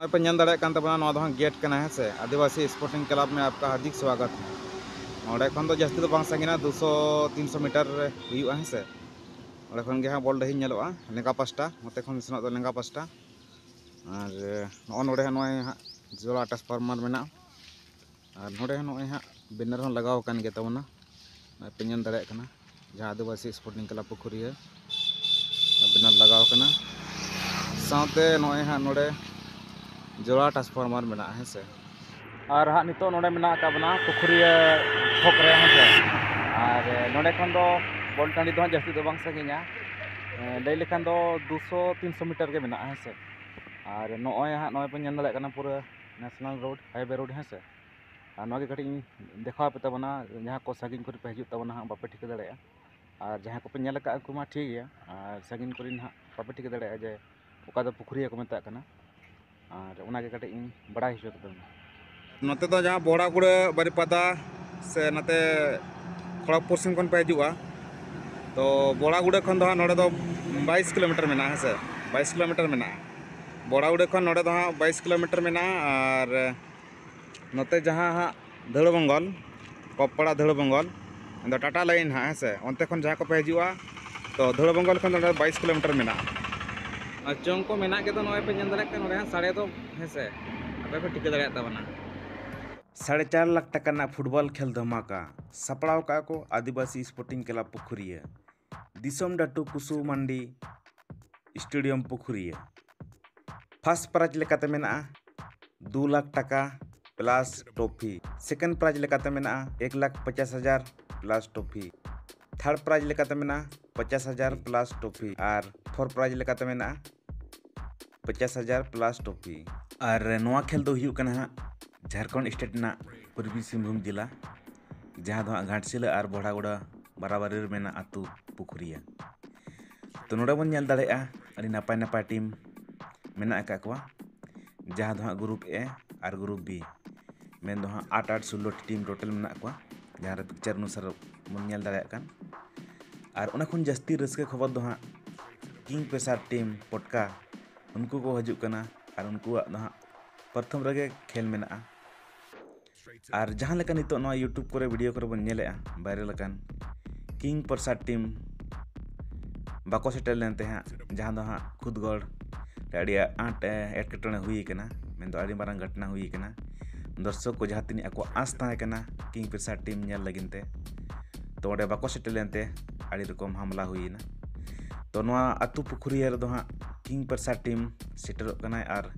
पे ñan दाड़े कान तबना नवा दो गेट कना है से आदिवासी स्पोर्टिंग क्लब में आपका हार्दिक स्वागत है। ओडे खन तो जस्ती तो बांग संगिना 200-300 मीटर हुआ है से ओडे खन गे बॉल डही ñeloa लेंगा पास्टा मते खन सेनो दो लेंगा पास्टा और नोडे नोय जोला ट्रांसफार्मर मेना और नोडे नोय हा बैनर हन लगाव कान गे तबना पे ñan दाड़े कना जहां आदिवासी स्पोर्टिंग क्लब पुखुरिया बैनर लगाव कना साथे नोय हा नोडे जोड़ा ट्रांसफार्मर मेना है से और हाँ नितो नोडे मेना का बना पुखुरिया ठोक रहे हैं से और नोडे खन दो बॉल टांडी दो जस्ती दो बांग सगिना लई लेखान दो 200-300 मीटर के मेना है से और नोय हाँ नोय पे ñan दाड़े कना पूरा नेशनल रोड हाईवे रोड है से और नोगे कटी देखा पे तबना जहां को सगिन को पे हजु तबना हाँ बापे ठीक दाड़े और जहां को पे ñel का को मा ठीक गया और सगिन को हाँ बापे ठीक दाड़े जे ओका दो पुखुरिया को मेता कना और उनागे कटे इन बड़ा हिस्सा तो नते तो जहां बोड़ा गुड़े बारीपादा से नते खड़गपुर सिम खन पे हजुआ तो बोड़ा गुड़े खन दो नोडे दो 22 किलोमीटर मेना है से 22 किलोमीटर मेना बोड़ा गुड़े खन नोडे दो 22 किलोमीटर मेना और नते जहां हा धड़बंगल कपड़ा धड़बंगल तो टाटा लाइन हाँ है से अंते खन जहां को पे हजुआ तो धड़बंगल खन 22 किलोमीटर मेना चौंग को मेना के तो नोय पे ñan दाड़े का नोडे साड़े तो है से आपे पे टिके दाड़े तबना 4.5 लाख टका ना फुटबॉल खेल धमाका सपड़ाव का को आदिवासी स्पोर्टिंग क्लब पुखुरिया दिसम डाटू कुसु मंडी स्टेडियम पुखुरिया फर्स्ट प्राइज लेकाते मेना 2 लाख टका प्लस ट्रॉफी सेकंड प्राइज लेकाते मेना 1,50,000 प्लस ट्रॉफी थर्ड प्राइज लेकाते मेना 50,000 प्लस ट्रॉफी और फोर्थ प्राइज लेकाते मेना 50,000 प्लस ट्रॉफी और नवा खेल दो हुई कना झारखंड स्टेट ना पूर्वी सिंहभूम जिला जहां दो घाटशिला और बोड़ागुड़ा बराबरी मेना आतु पुखुरिया तो नोडे बन ñel दाड़ेआ अड़ी नापाय नापाय टीम मेना का कोआ जहां दो ग्रुप ए और ग्रुप बी मेन दो 8-8 16 टीम टोटल मेना कोआ जहां रे पिक्चर अनुसार बन ñel दाड़ेआ कान और उना खन जस्ती रस्के खबर दो किंग पेसर टीम पटका उनको को हजु कना और उनको दो प्रथम रगे खेल मेना और जहां लेका नितो नवा यूट्यूब करे वीडियो करे बन ñelea वायरल कान किंग प्रसाद टीम बाको सेटल लेनते हाँ जहां दो हाँ खुदगढ़ अड़ी आट एटकेटने हुई कना मेन दो अड़ी मारंग घटना हुई कना दर्शक को जहां तिनी ako आस ताहे कना किंग प्रसाद टीम ñel लगिनते तो ओडे बाको सेटल लेनते अड़ी रकम हमला हुईना तो नवा अतु पुखुरिया रे दो हाँ किंग प्रसाद टीम सेटल कना और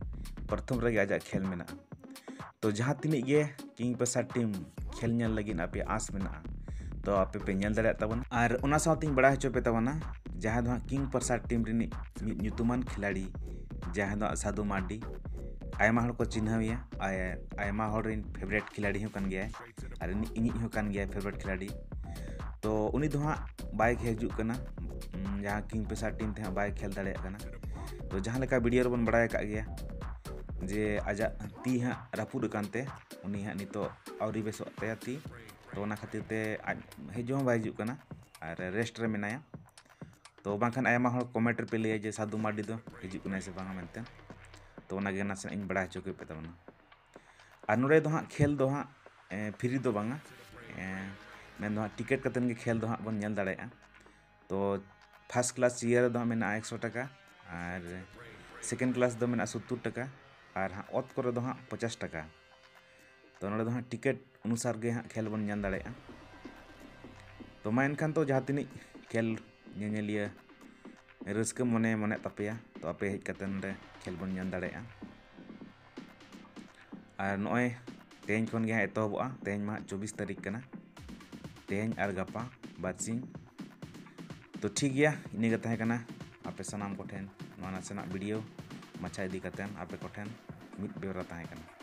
प्रथम रगे आजा खेल मेना तो जहां तिनी गे किंग प्रसाद टीम खेल ñel लगिन आपे आस मेना तो आपे पे ñel दाड़े तबन और उना साथिंग बड़ा हचो पे तबना जहां दो किंग प्रसाद टीम रिनी ᱧᱩᱛᱩᱢᱟᱱ खिलाड़ी जहां दो साधु मार्डी आयमा हड़ को चिन्हविया आयमा हड़ रिन फेवरेट खिलाड़ी हो कन गया और इनी हो कन गया फेवरेट खिलाड़ी तो उनी दो हाँ बाय हजु कना जहां किंग प्रसाद टीम ते बाय खेल दाड़े कना तो जहां लेका वीडियो रे बन बड़ा का गया जे आजा ती हाँ रापुद कानते उनी हाँ नितो आउरी बेसोते ती तो उना खातिर ते हजु बाय हजु कना और रेस्ट रे मेनाया तो बांखान आयमा हड़ कमेंट पे लिया जे साधु मार्डी दो हजु कना से बांगा मेनते तो उना गे नासे इन बड़ा हचो के पे तबना और नोडे दो हाँ खेल दो हाँ फ्री दो बांगा मेन दो हाँ टिकट कतन के खेल दो हाँ बन ñel दाड़ेआ तो फर्स्ट क्लास चेयर दो मेना 100 टका और सेकेंड क्लास दो मेना 70 टका और हाँ ओत करे दो हाँ 50 टका तो नोडे दो हाँ टिकट अनुसार गे हाँ खेल बन ñel दाड़ेआ तो मा एनखान तो जहां तिनी खेल ñeñeलिया रस्क मने मने तपेया तो आपे हेज कतन रे खेल बन ñel दाड़ेआ और नोय तेज खन गे हाँ एतहबोआ तेज मा 24 तारीख कना तेज और गापा बारसिंग तो ठीक गया इनी गे ताहे कना आपे सनाम कोठेन नोना सेना वीडियो माछा इदी कतन आपे कोठेन मिद बेवरा ताहे कना।